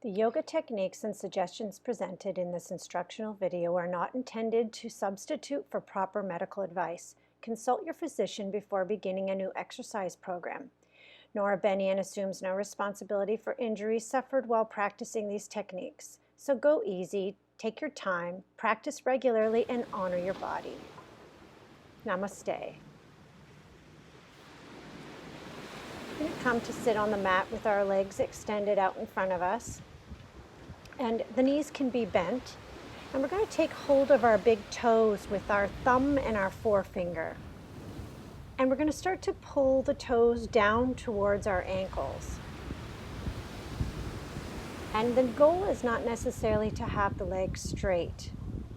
The yoga techniques and suggestions presented in this instructional video are not intended to substitute for proper medical advice. Consult your physician before beginning a new exercise program. Nora Benian assumes no responsibility for injuries suffered while practicing these techniques. So go easy, take your time, practice regularly, and honor your body. Namaste. We're going to come to sit on the mat with our legs extended out in front of us. And the knees can be bent. And we're going to take hold of our big toes with our thumb and our forefinger. And we're going to start to pull the toes down towards our ankles. And the goal is not necessarily to have the legs straight,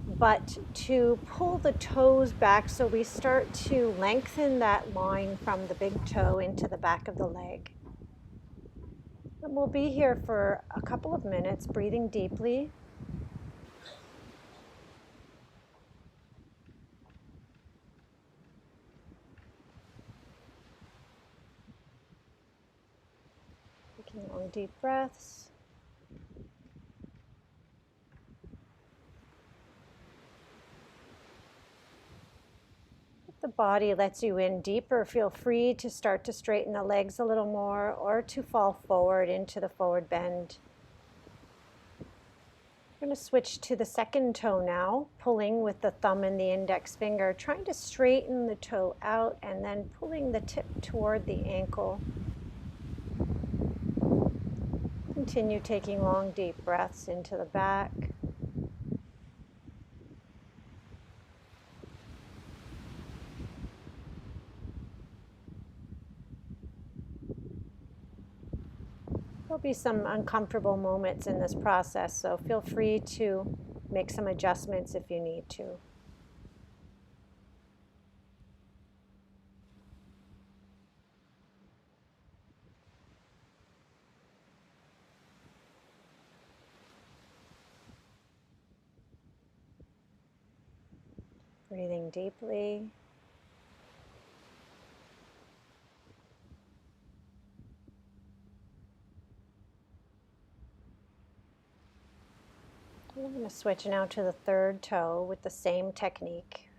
but to pull the toes back so we start to lengthen that line from the big toe into the back of the leg. And we'll be here for a couple of minutes, breathing deeply. Taking long, deep breaths. If the body lets you in deeper, feel free to start to straighten the legs a little more or to fall forward into the forward bend. We're going to switch to the second toe now, pulling with the thumb and the index finger, trying to straighten the toe out and then pulling the tip toward the ankle. Continue taking long, deep breaths into the back. There'll be some uncomfortable moments in this process, so feel free to make some adjustments if you need to. Breathing deeply. I'm going to switch now to the third toe with the same technique.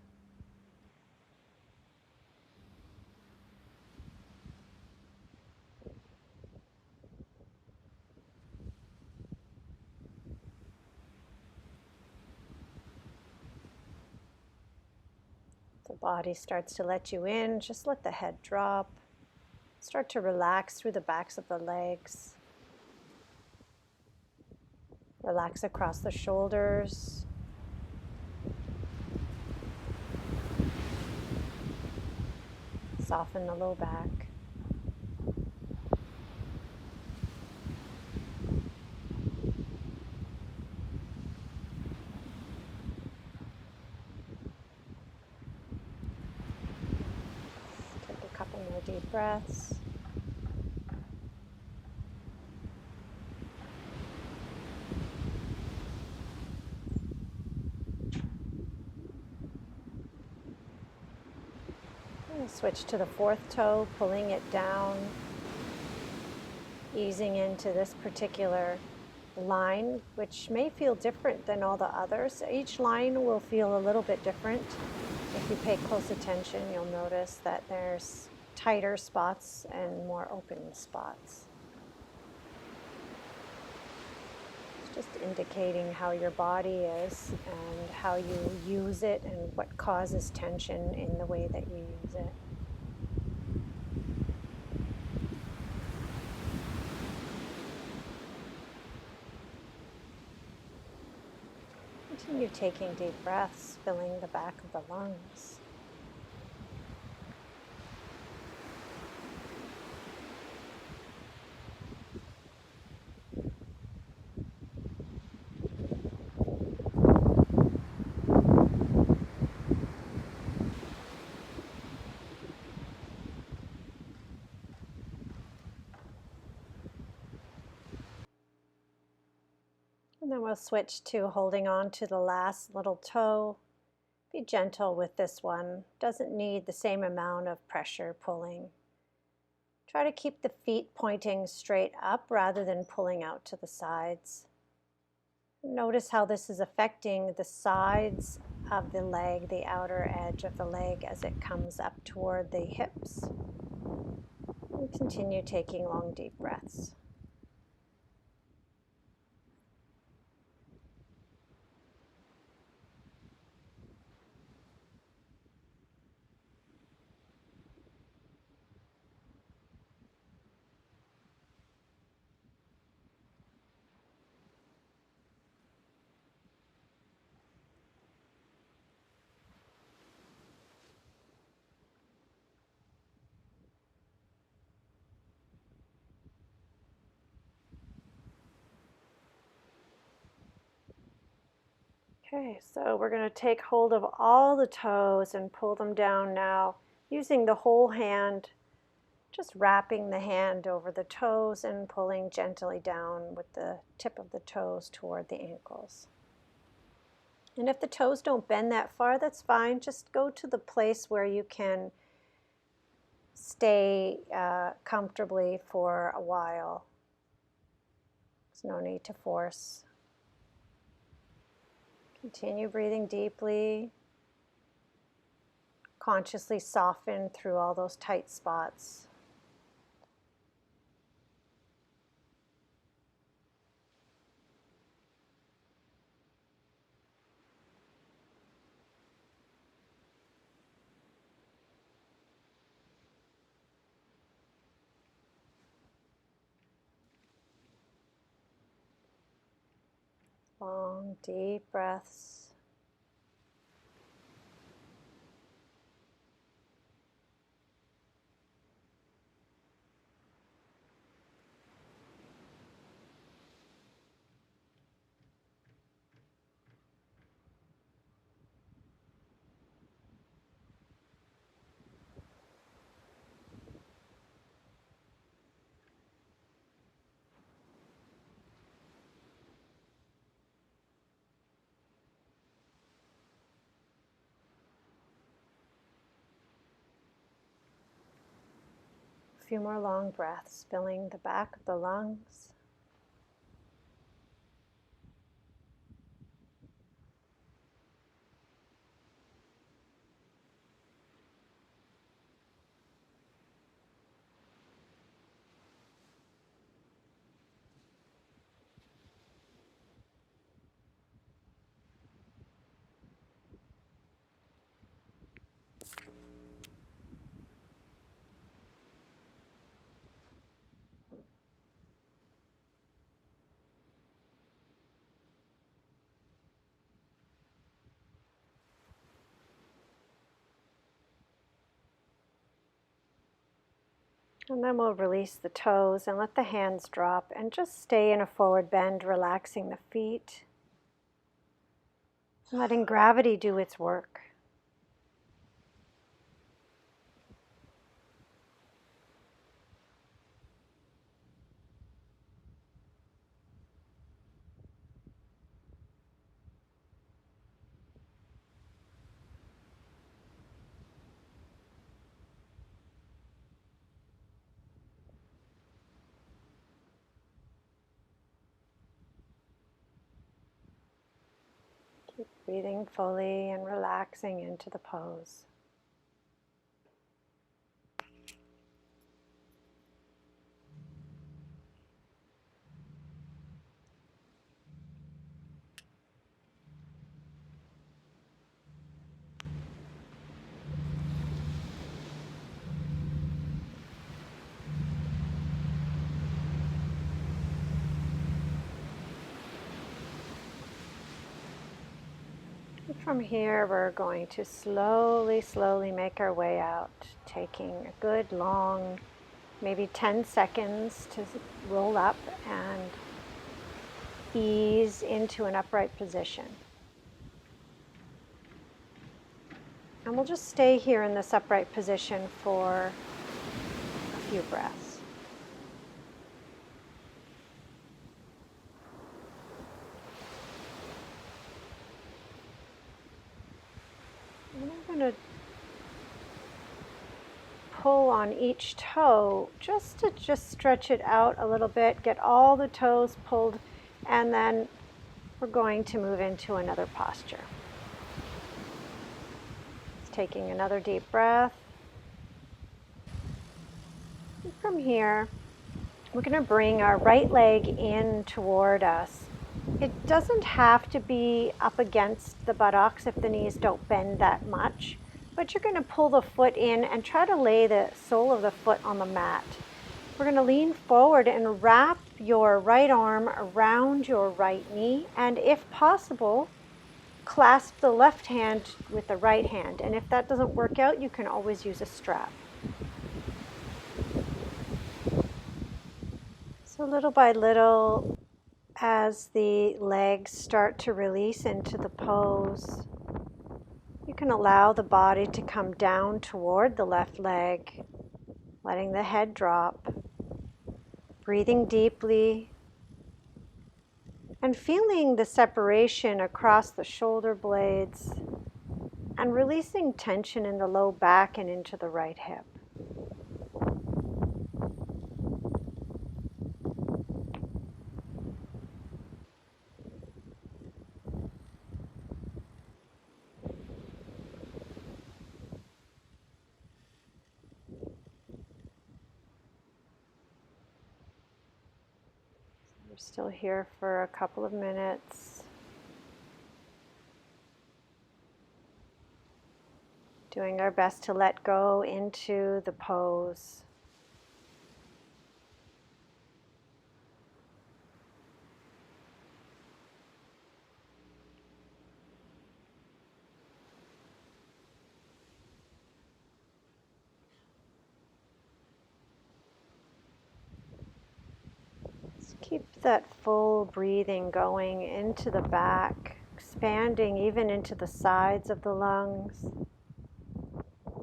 The body starts to let you in, just let the head drop. Start to relax through the backs of the legs. Relax across the shoulders. Soften the low back. Take a couple more deep breaths. Switch to the fourth toe, pulling it down, easing into this particular line, which may feel different than all the others. Each line will feel a little bit different. If you pay close attention, you'll notice that there's tighter spots and more open spots. Just indicating how your body is and how you use it and what causes tension in the way that you use it. Continue taking deep breaths, filling the back of the lungs. And then we'll switch to holding on to the last little toe. Be gentle with this one. Doesn't need the same amount of pressure pulling. Try to keep the feet pointing straight up rather than pulling out to the sides. Notice how this is affecting the sides of the leg, the outer edge of the leg as it comes up toward the hips. And continue taking long, deep breaths. Okay, so we're going to take hold of all the toes and pull them down now, using the whole hand, just wrapping the hand over the toes and pulling gently down with the tip of the toes toward the ankles. And if the toes don't bend that far, that's fine. Just go to the place where you can stay comfortably for a while. There's no need to force. Continue breathing deeply. Consciously soften through all those tight spots. Long, deep breaths. A few more long breaths, filling the back of the lungs. And then we'll release the toes and let the hands drop and just stay in a forward bend, relaxing the feet, letting gravity do its work. Keep breathing fully and relaxing into the pose. From here, we're going to slowly make our way out, taking a good long, maybe 10 seconds to roll up and ease into an upright position. And we'll just stay here in this upright position for a few breaths. And I'm going to pull on each toe just to stretch it out a little bit, get all the toes pulled, and then we're going to move into another posture. Just taking another deep breath. And from here, we're going to bring our right leg in toward us. It doesn't have to be up against the buttocks if the knees don't bend that much, but you're going to pull the foot in and try to lay the sole of the foot on the mat. We're going to lean forward and wrap your right arm around your right knee, and if possible, clasp the left hand with the right hand. And if that doesn't work out, you can always use a strap. So little by little, as the legs start to release into the pose, you can allow the body to come down toward the left leg, letting the head drop, breathing deeply, and feeling the separation across the shoulder blades, and releasing tension in the low back and into the right hip. We're still here for a couple of minutes, doing our best to let go into the pose. Keep that full breathing going into the back, expanding even into the sides of the lungs,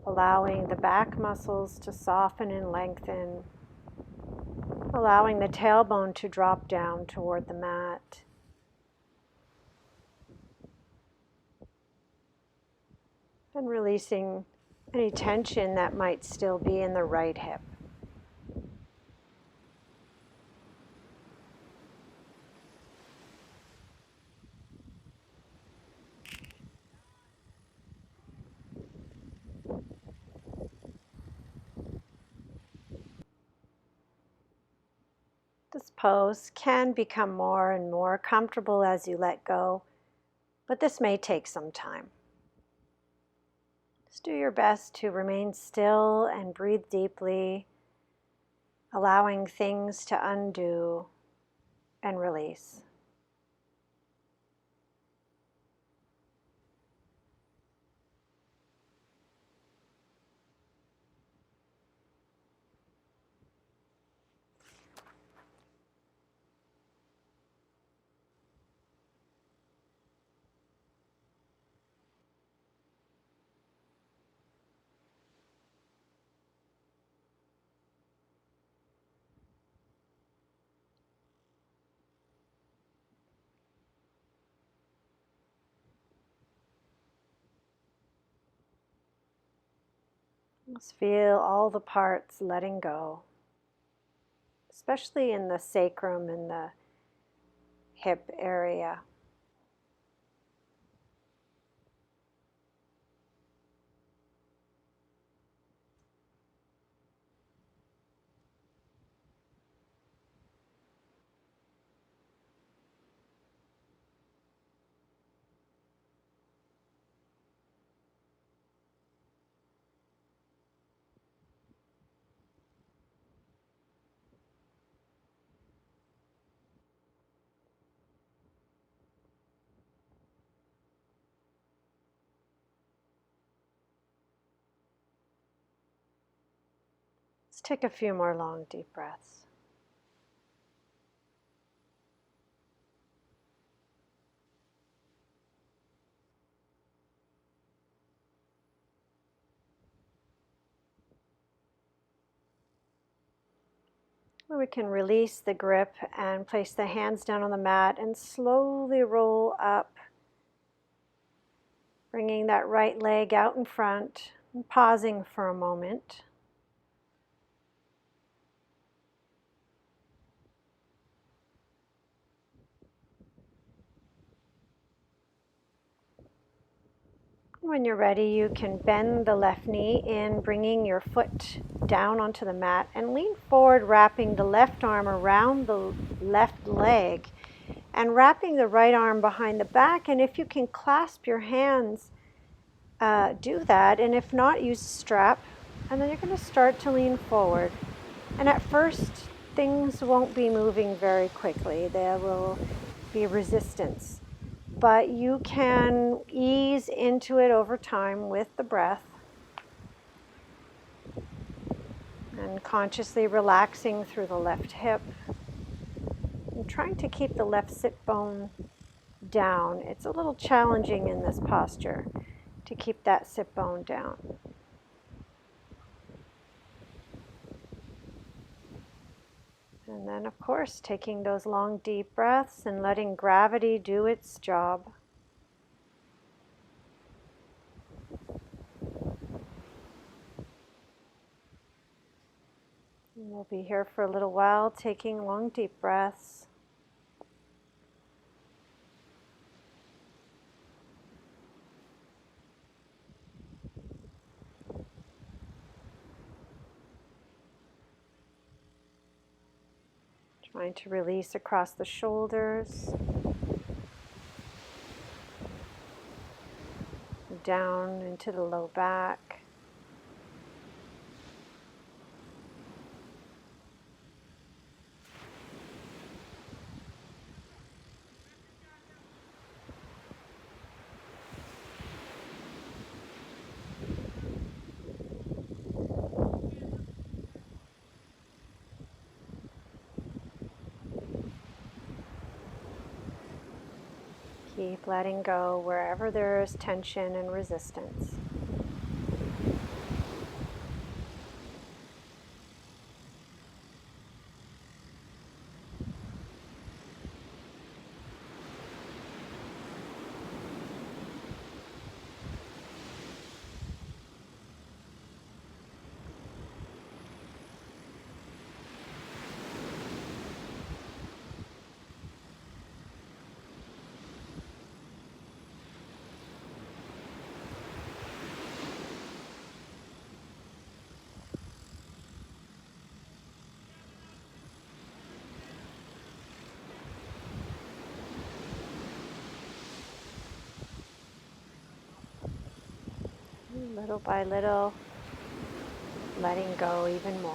allowing the back muscles to soften and lengthen, allowing the tailbone to drop down toward the mat. And releasing any tension that might still be in the right hip. This pose can become more and more comfortable as you let go, but this may take some time. Just do your best to remain still and breathe deeply, allowing things to undo and release. Just feel all the parts letting go, especially in the sacrum and the hip area. Let's take a few more long, deep breaths. We can release the grip and place the hands down on the mat and slowly roll up, bringing that right leg out in front and pausing for a moment. When you're ready, you can bend the left knee in, bringing your foot down onto the mat, and lean forward, wrapping the left arm around the left leg and wrapping the right arm behind the back. And if you can clasp your hands, do that. And if not, use a strap. And then you're going to start to lean forward. And at first, things won't be moving very quickly. There will be resistance. But you can ease into it over time with the breath and consciously relaxing through the left hip and trying to keep the left sit bone down. It's a little challenging in this posture to keep that sit bone down. And then, of course, taking those long, deep breaths and letting gravity do its job. And we'll be here for a little while, taking long, deep breaths. Trying to release across the shoulders, down into the low back. Keep letting go wherever there is tension and resistance. Little by little, letting go even more.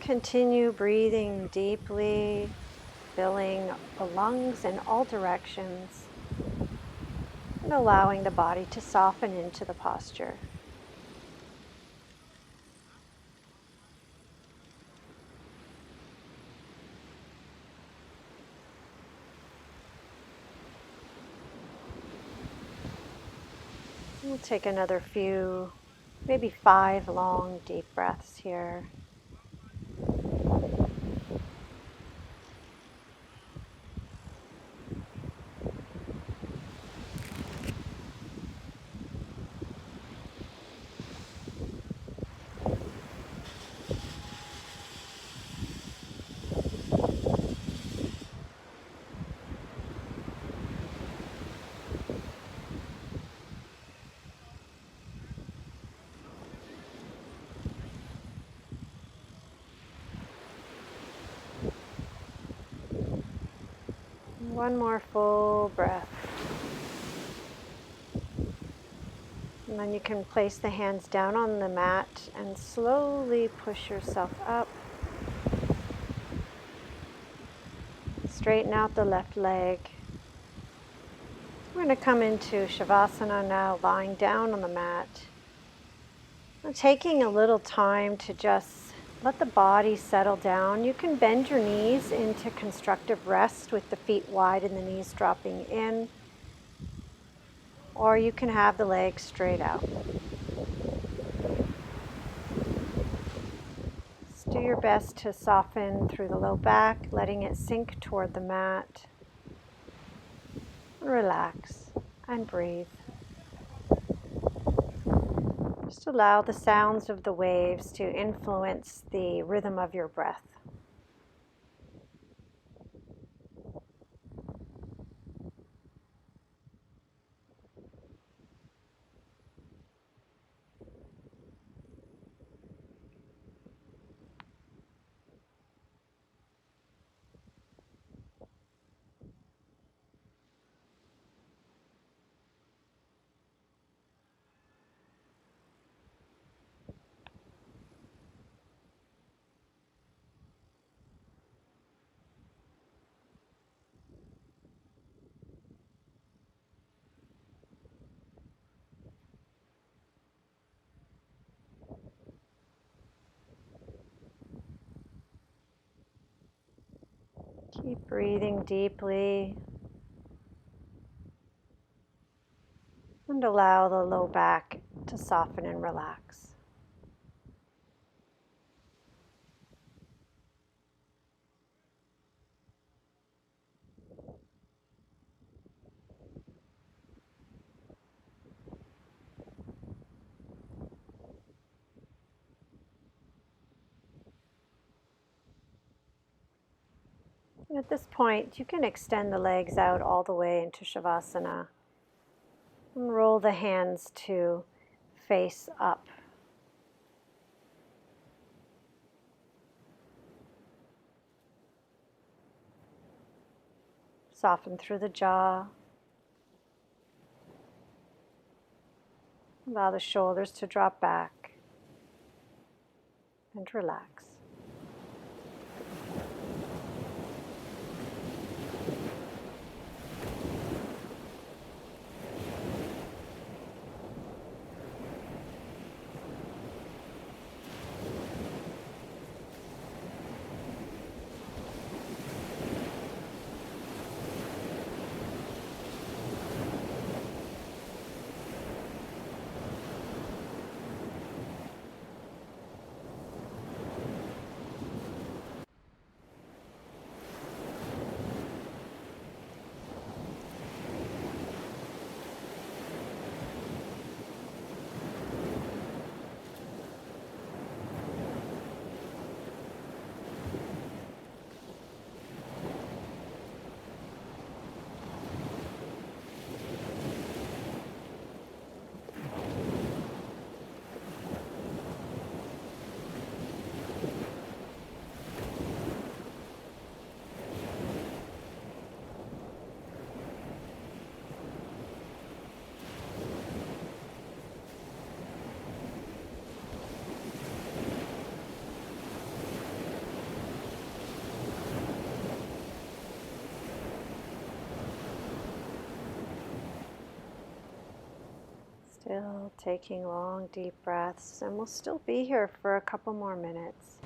Continue breathing deeply, filling the lungs in all directions, and allowing the body to soften into the posture. We'll take another few, maybe 5 long, deep breaths here. One more full breath. And then you can place the hands down on the mat and slowly push yourself up. Straighten out the left leg. We're going to come into shavasana now, lying down on the mat. And taking a little time to just Let the body settle down. You can bend your knees into constructive rest with the feet wide and the knees dropping in, or you can have the legs straight out. Just do your best to soften through the low back, letting it sink toward the mat. Relax and breathe. Just allow the sounds of the waves to influence the rhythm of your breath. Keep breathing deeply and allow the low back to soften and relax. At this point, you can extend the legs out all the way into shavasana and roll the hands to face up. Soften through the jaw. Allow the shoulders to drop back and relax. Still taking long, deep breaths, and we'll still be here for a couple more minutes.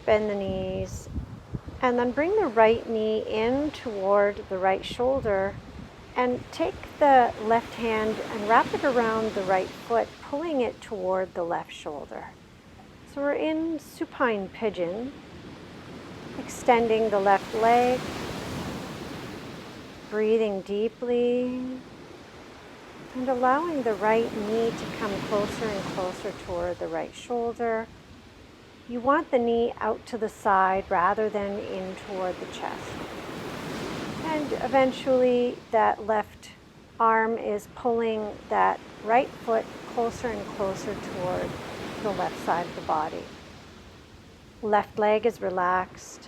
bend the knees, and then bring the right knee in toward the right shoulder, and take the left hand and wrap it around the right foot, pulling it toward the left shoulder. So we're in supine pigeon, extending the left leg, breathing deeply, and allowing the right knee to come closer and closer toward the right shoulder. You want the knee out to the side rather than in toward the chest. And eventually that left arm is pulling that right foot closer and closer toward the left side of the body. Left leg is relaxed.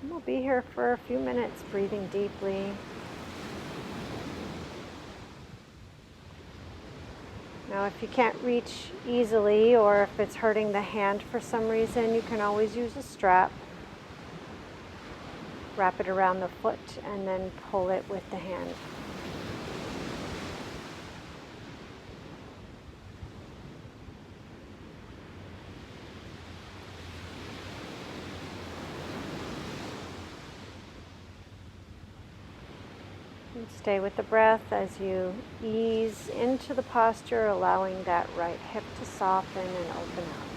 And we'll be here for a few minutes, breathing deeply. Now, if you can't reach easily, or if it's hurting the hand for some reason, you can always use a strap. Wrap it around the foot and then pull it with the hand. And stay with the breath as you ease into the posture, allowing that right hip to soften and open up.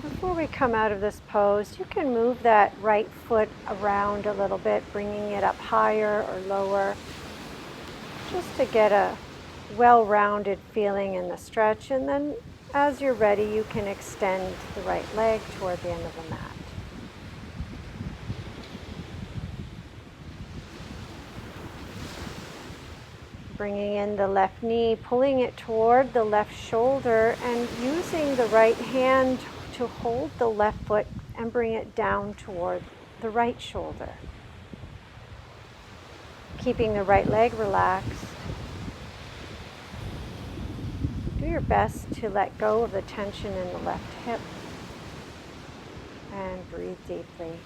Before we come out of this pose, you can move that right foot around a little bit, bringing it up higher or lower, just to get a well-rounded feeling in the stretch. And then as you're ready, you can extend the right leg toward the end of the mat. Bringing in the left knee, pulling it toward the left shoulder, and using the right hand to hold the left foot and bring it down toward the right shoulder. Keeping the right leg relaxed. Do your best to let go of the tension in the left hip and breathe deeply.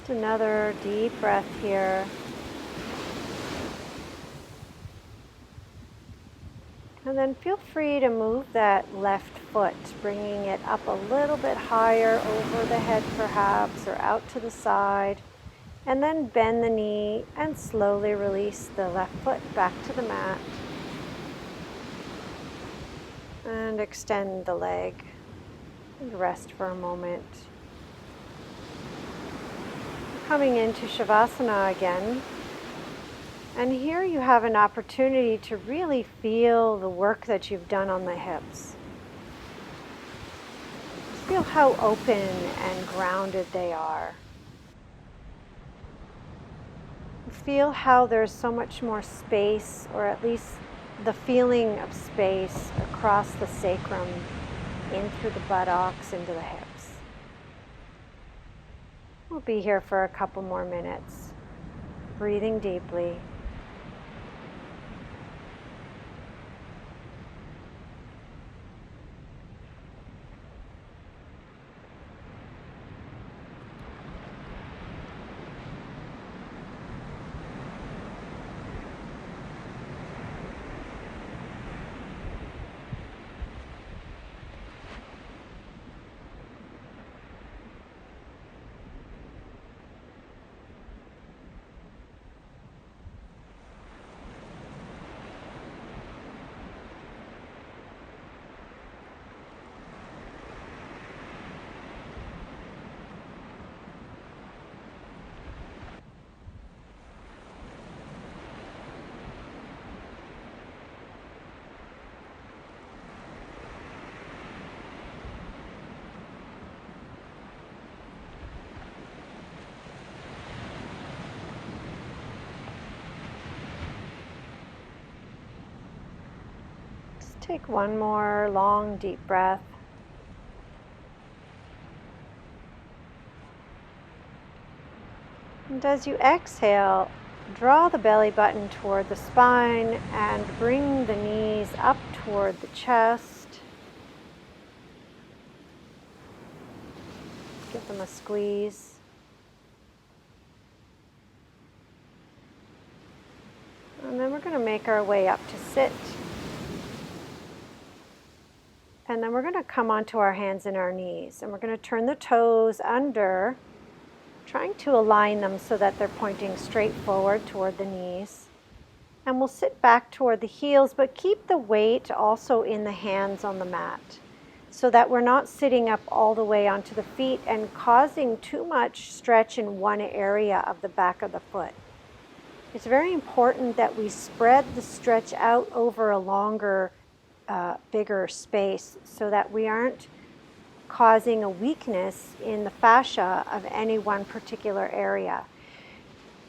Just another deep breath here. And then feel free to move that left foot, bringing it up a little bit higher over the head perhaps, or out to the side. And then bend the knee and slowly release the left foot back to the mat. And extend the leg and rest for a moment. Coming into shavasana again. And here you have an opportunity to really feel the work that you've done on the hips. Feel how open and grounded they are. Feel how there's so much more space, or at least the feeling of space across the sacrum, in through the buttocks, into the hips. We'll be here for a couple more minutes, breathing deeply. Take one more long, deep breath. And as you exhale, draw the belly button toward the spine and bring the knees up toward the chest. Give them a squeeze. And then we're going to make our way up to sit. And then we're going to come onto our hands and our knees. And we're going to turn the toes under, trying to align them so that they're pointing straight forward toward the knees. And we'll sit back toward the heels, but keep the weight also in the hands on the mat, so that we're not sitting up all the way onto the feet and causing too much stretch in one area of the back of the foot. It's very important that we spread the stretch out over a longer bigger space, so that we aren't causing a weakness in the fascia of any one particular area.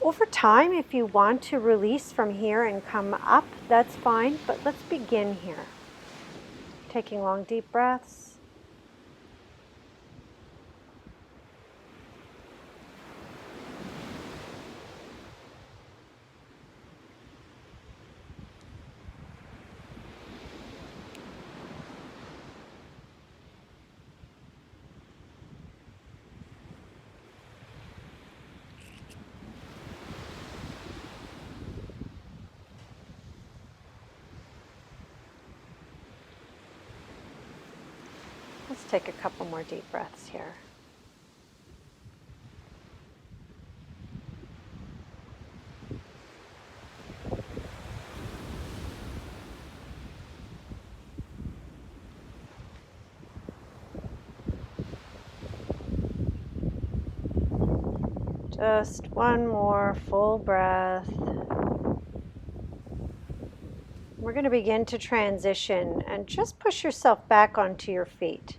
Over time, if you want to release from here and come up, that's fine, but let's begin here. Taking long, deep breaths. Let's take a couple more deep breaths here. Just one more full breath. We're going to begin to transition, and just push yourself back onto your feet.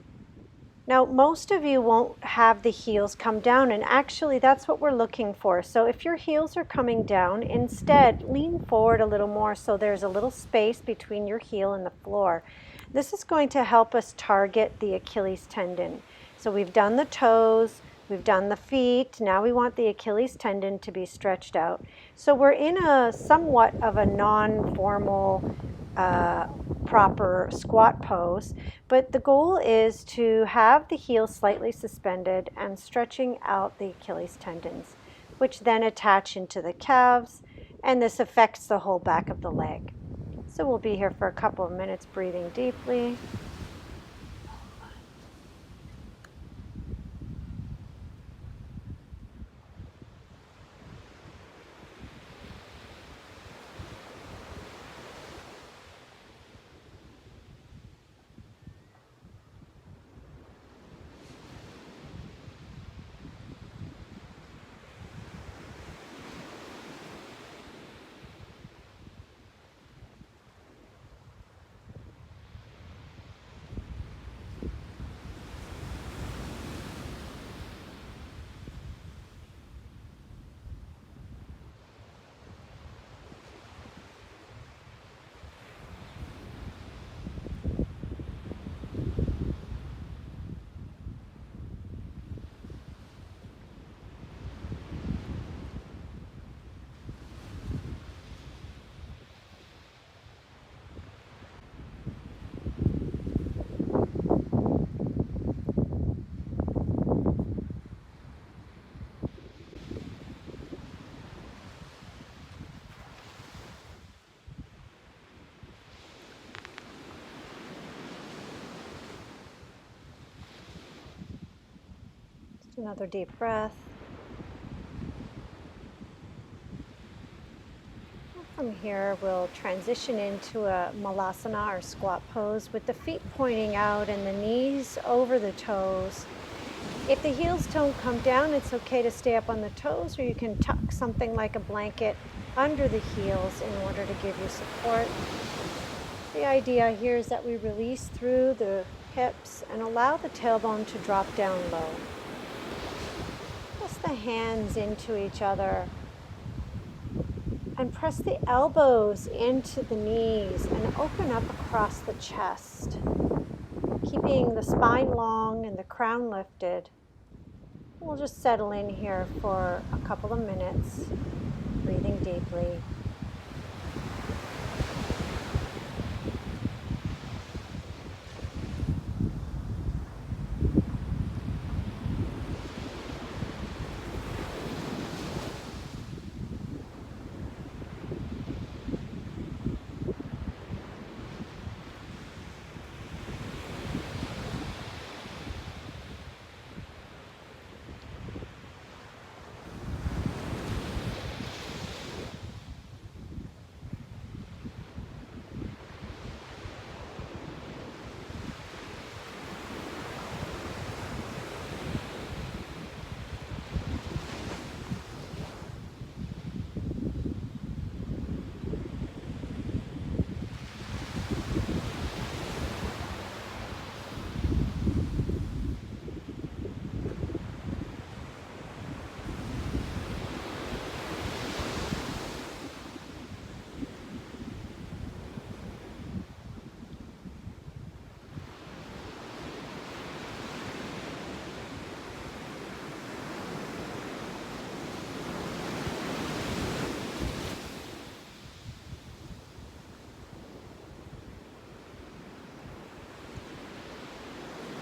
Now, most of you won't have the heels come down, and actually that's what we're looking for. So if your heels are coming down, instead lean forward a little more so there's a little space between your heel and the floor. This is going to help us target the Achilles tendon. So we've done the toes, we've done the feet, now we want the Achilles tendon to be stretched out. So we're in a somewhat of a non-formal proper squat pose, but the goal is to have the heels slightly suspended and stretching out the Achilles tendons, which then attach into the calves, and this affects the whole back of the leg. So we'll be here for a couple of minutes breathing deeply. Another deep breath. From here, we'll transition into a malasana or squat pose with the feet pointing out and the knees over the toes. If the heels don't come down, it's okay to stay up on the toes, or you can tuck something like a blanket under the heels in order to give you support. The idea here is that we release through the hips and allow the tailbone to drop down low. Press the hands into each other and press the elbows into the knees and open up across the chest, keeping the spine long and the crown lifted. We'll just settle in here for a couple of minutes, breathing deeply.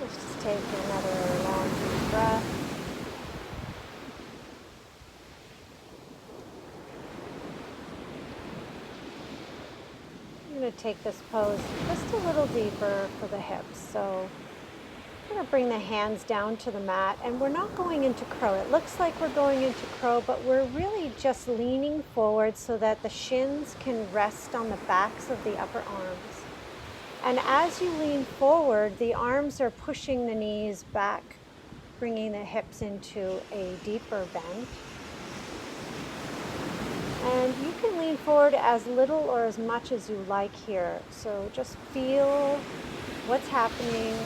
Let's just take another long deep breath. I'm going to take this pose just a little deeper for the hips. So I'm going to bring the hands down to the mat, and we're not going into crow. It looks like we're going into crow, but we're really just leaning forward so that the shins can rest on the backs of the upper arms. And as you lean forward, the arms are pushing the knees back, bringing the hips into a deeper bend. And you can lean forward as little or as much as you like here. So just feel what's happening.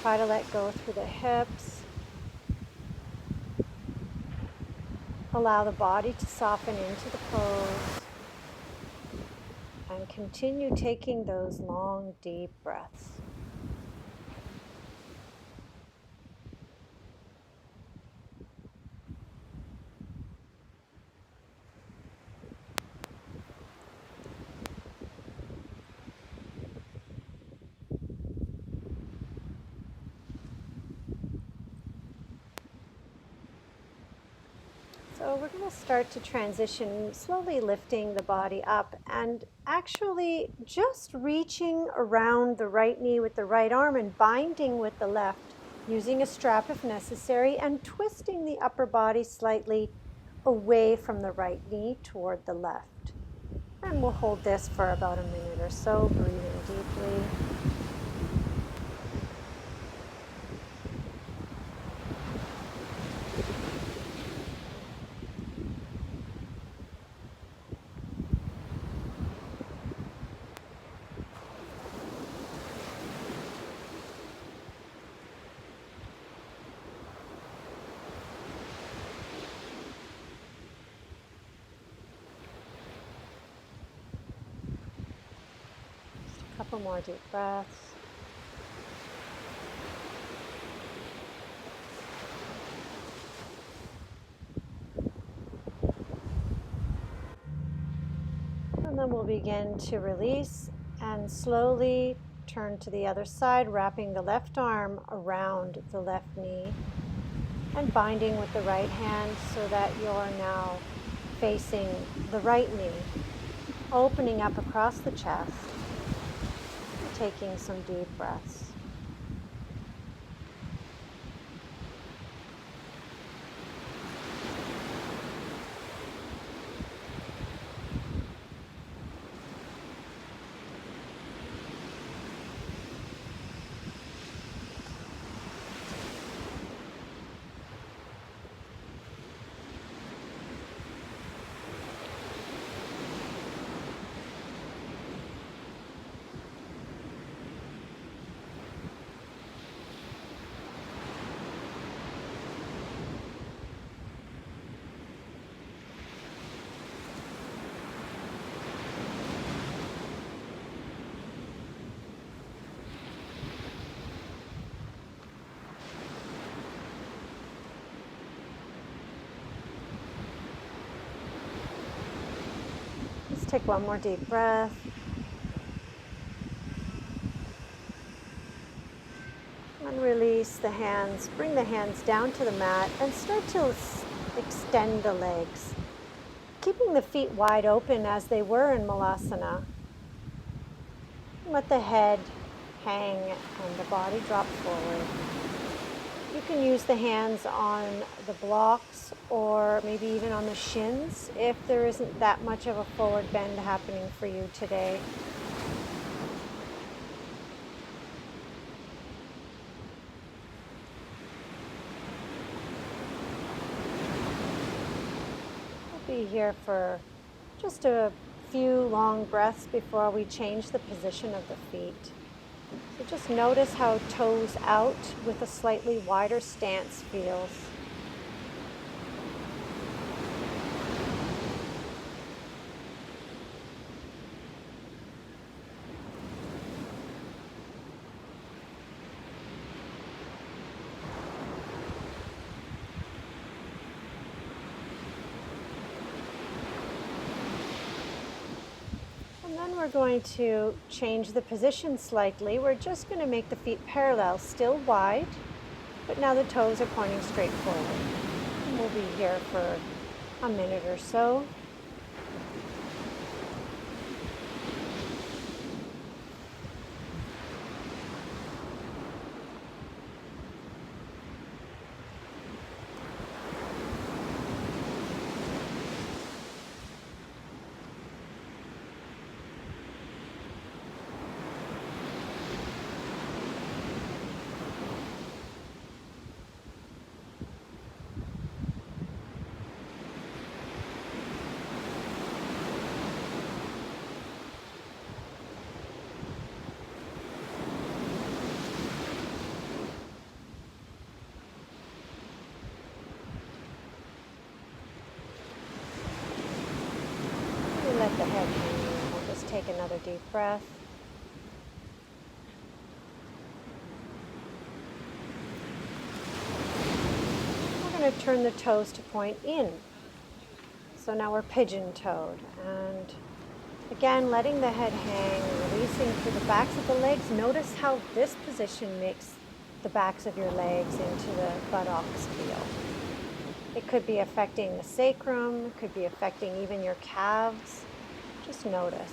Try to let go through the hips. Allow the body to soften into the pose. And continue taking those long, deep breaths. So we're going to start to transition, slowly lifting the body up and actually just reaching around the right knee with the right arm and binding with the left, using a strap if necessary, and twisting the upper body slightly away from the right knee toward the left. And we'll hold this for about a minute or so, breathing deeply. Couple more deep breaths. And then we'll begin to release and slowly turn to the other side, wrapping the left arm around the left knee and binding with the right hand so that you're now facing the right knee, opening up across the chest, taking some deep breaths. Let's take one more deep breath. And release the hands. Bring the hands down to the mat and start to extend the legs, keeping the feet wide open as they were in Malasana. Let the head hang and the body drop forward. You can use the hands on the blocks or maybe even on the shins if there isn't that much of a forward bend happening for you today. We'll be here for just a few long breaths before we change the position of the feet. So just notice how toes out with a slightly wider stance feels. Then we're going to change the position slightly. We're just going to make the feet parallel, still wide, but now the toes are pointing straight forward. And we'll be here for a minute or so. Let the head hang in. We'll just take another deep breath. We're going to turn the toes to point in. So now we're pigeon-toed. And again, letting the head hang, releasing through the backs of the legs. Notice how this position makes the backs of your legs into the buttocks feel. It could be affecting the sacrum, it could be affecting even your calves. Just notice.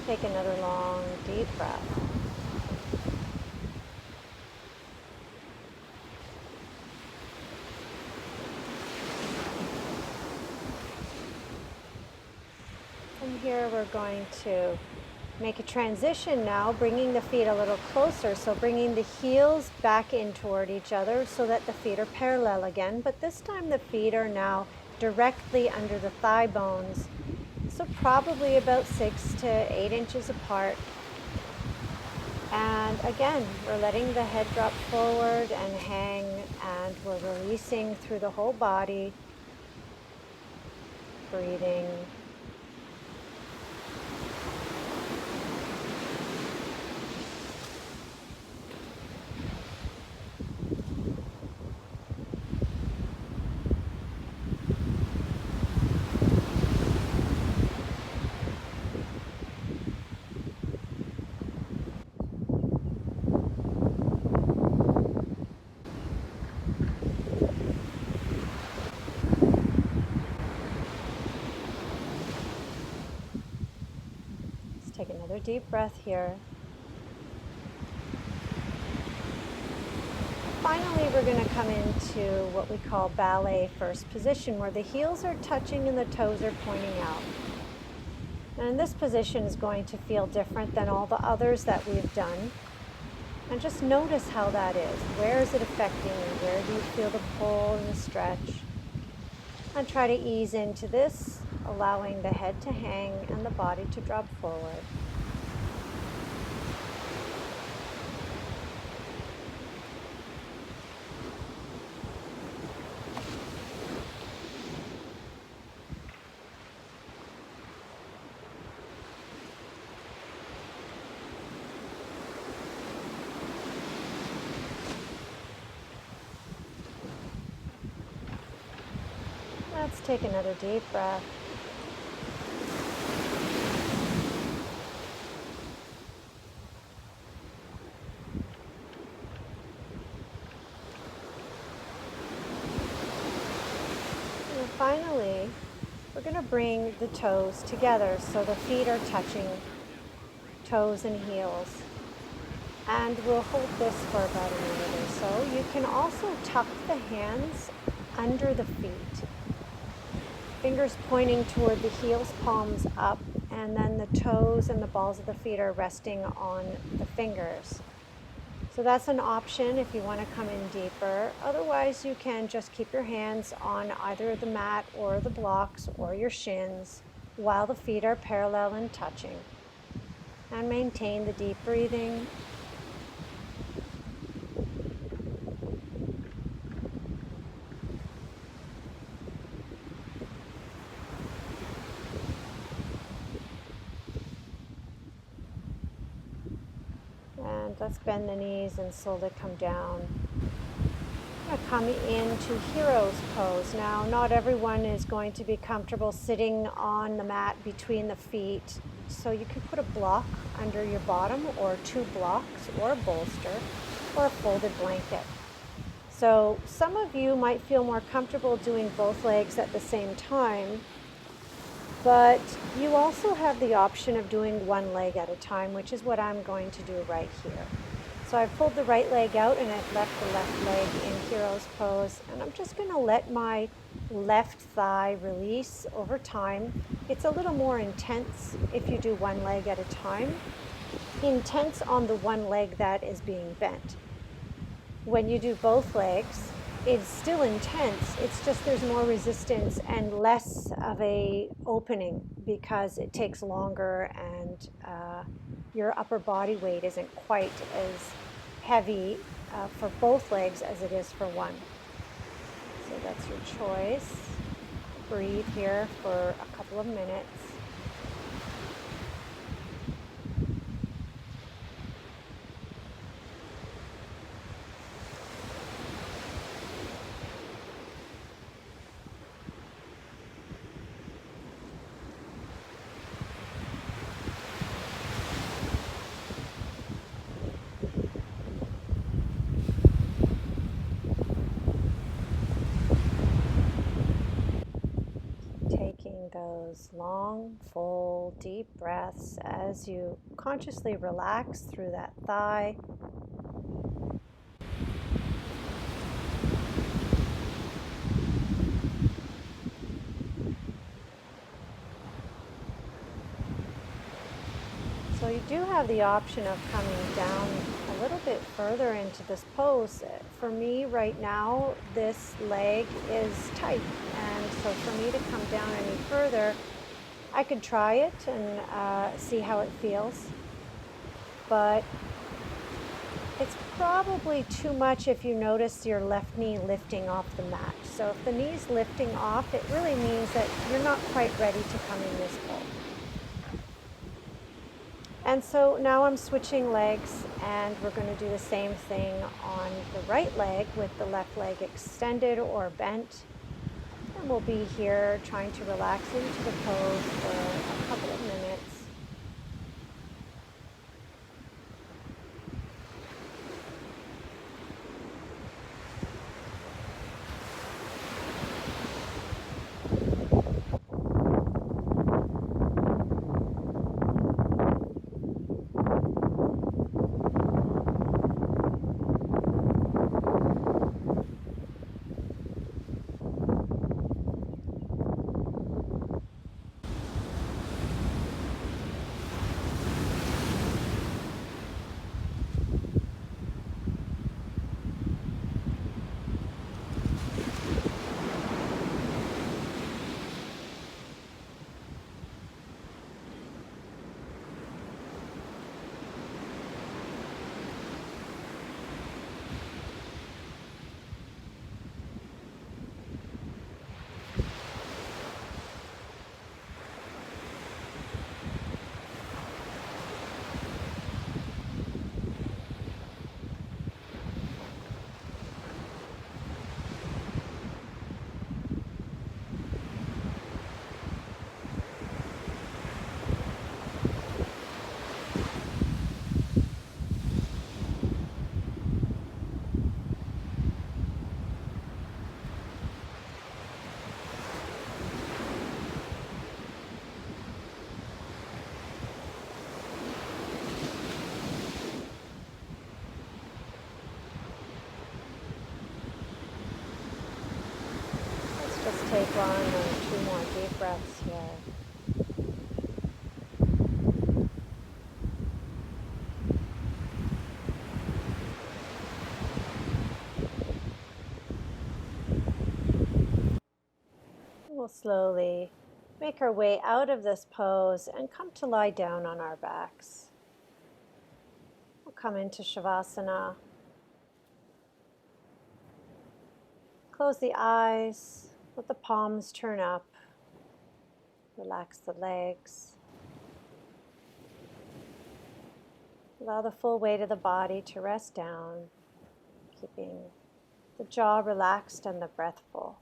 Take another long, deep breath. From here, we're going to make a transition now, bringing the feet a little closer. So bringing the heels back in toward each other so that the feet are parallel again. But this time the feet are now directly under the thigh bones. So probably about 6 to 8 inches apart. And again, we're letting the head drop forward and hang, and we're releasing through the whole body, breathing. Take another deep breath here. Finally, we're going to come into what we call ballet first position, where the heels are touching and the toes are pointing out. And this position is going to feel different than all the others that we've done. And just notice how that is. Where is it affecting you? Where do you feel the pull and the stretch? And try to ease into this, allowing the head to hang and the body to drop forward. Let's take another deep breath. And finally, we're going to bring the toes together so the feet are touching, toes and heels. And we'll hold this for about a minute or so. You can also tuck the hands under the feet. Fingers pointing toward the heels, palms up, and then the toes and the balls of the feet are resting on the fingers. So that's an option if you want to come in deeper. Otherwise, you can just keep your hands on either the mat or the blocks or your shins while the feet are parallel and touching. And maintain the deep breathing. And let's bend the knees and slowly come down. I'm going to come into hero's pose. Now, not everyone is going to be comfortable sitting on the mat between the feet. So you can put a block under your bottom, or 2 blocks, or a bolster, or a folded blanket. So some of you might feel more comfortable doing both legs at the same time. But you also have the option of doing one leg at a time, which is what I'm going to do right here. So I've pulled the right leg out and I've left the left leg in hero's pose. And I'm just going to let my left thigh release over time. It's a little more intense if you do one leg at a time. Intense on the one leg that is being bent. When you do both legs, it's still intense. It's just there's more resistance and less of a opening because it takes longer, and your upper body weight isn't quite as heavy for both legs as it is for one. So that's your choice. Breathe here for a couple of minutes. those long, full, deep breaths as you consciously relax through that thigh. So you do have the option of coming down a little bit further into this pose. For me right now, this leg is tight, and so for me to come down any further, I could try it and see how it feels, but it's probably too much if you notice your left knee lifting off the mat. So if the knee's lifting off, it really means that you're not quite ready to come in this pose. And so now I'm switching legs, and we're going to do the same thing on the right leg with the left leg extended or bent. And we'll be here trying to relax into the pose for a couple of minutes. Just take 1 or 2 more deep breaths here. We'll slowly make our way out of this pose and come to lie down on our backs. We'll come into shavasana. Close the eyes, let the palms turn up. Relax the legs. Allow the full weight of the body to rest down, keeping the jaw relaxed and the breath full.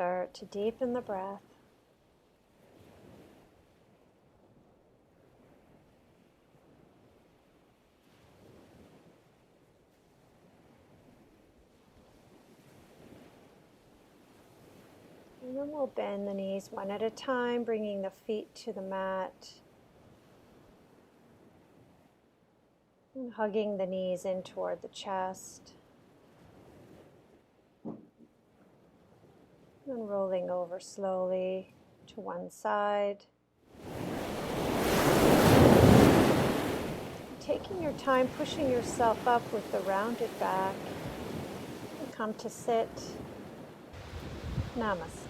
start to deepen the breath. And then we'll bend the knees one at a time, bringing the feet to the mat. And hugging the knees in toward the chest. And rolling over slowly to one side. Taking your time, pushing yourself up with the rounded back. And come to sit. Namaste.